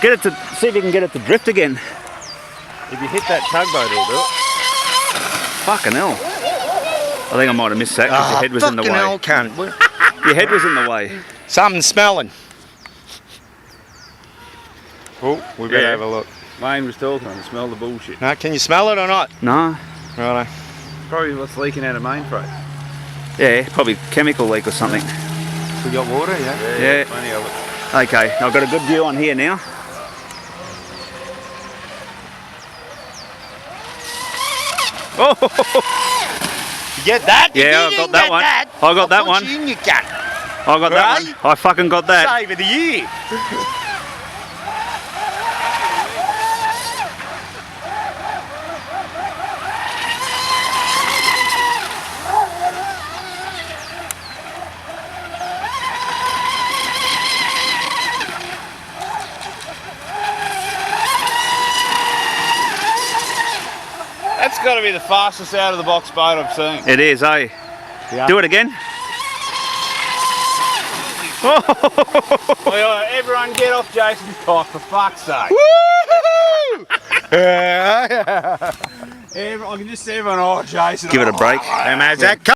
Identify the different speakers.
Speaker 1: Get it to see if you can get it to drift again. If you hit that tugboat, it'll do it. Fucking hell! I think I might have missed that because your head was in the way.
Speaker 2: Fucking hell, cunt.
Speaker 1: Your head was in the way.
Speaker 2: Something's smelling. Oh, we better have a look.
Speaker 1: Wayne was talking. I smell the bullshit.
Speaker 2: No, can you smell it or not?
Speaker 1: No.
Speaker 2: Righto.
Speaker 1: Probably what's leaking out of mainframe. Yeah, probably chemical leak or something.
Speaker 2: We got water,
Speaker 1: Yeah.
Speaker 2: Plenty of it.
Speaker 1: Okay, I've got a good view on here now. Oh!
Speaker 2: You get that?
Speaker 1: Yeah, I got that one. I got that one.
Speaker 2: In your gut.
Speaker 1: I got that one. I fucking got that.
Speaker 2: Save of the year. That's got to be the fastest out of the box boat I've seen.
Speaker 1: It is, eh?
Speaker 2: Yeah.
Speaker 1: Do it again.
Speaker 2: Well, everyone get off Jason's cock, for fuck's sake. Woo! I can just see everyone, oh, Jason.
Speaker 1: Give it a break.
Speaker 2: Hey, man, Jack.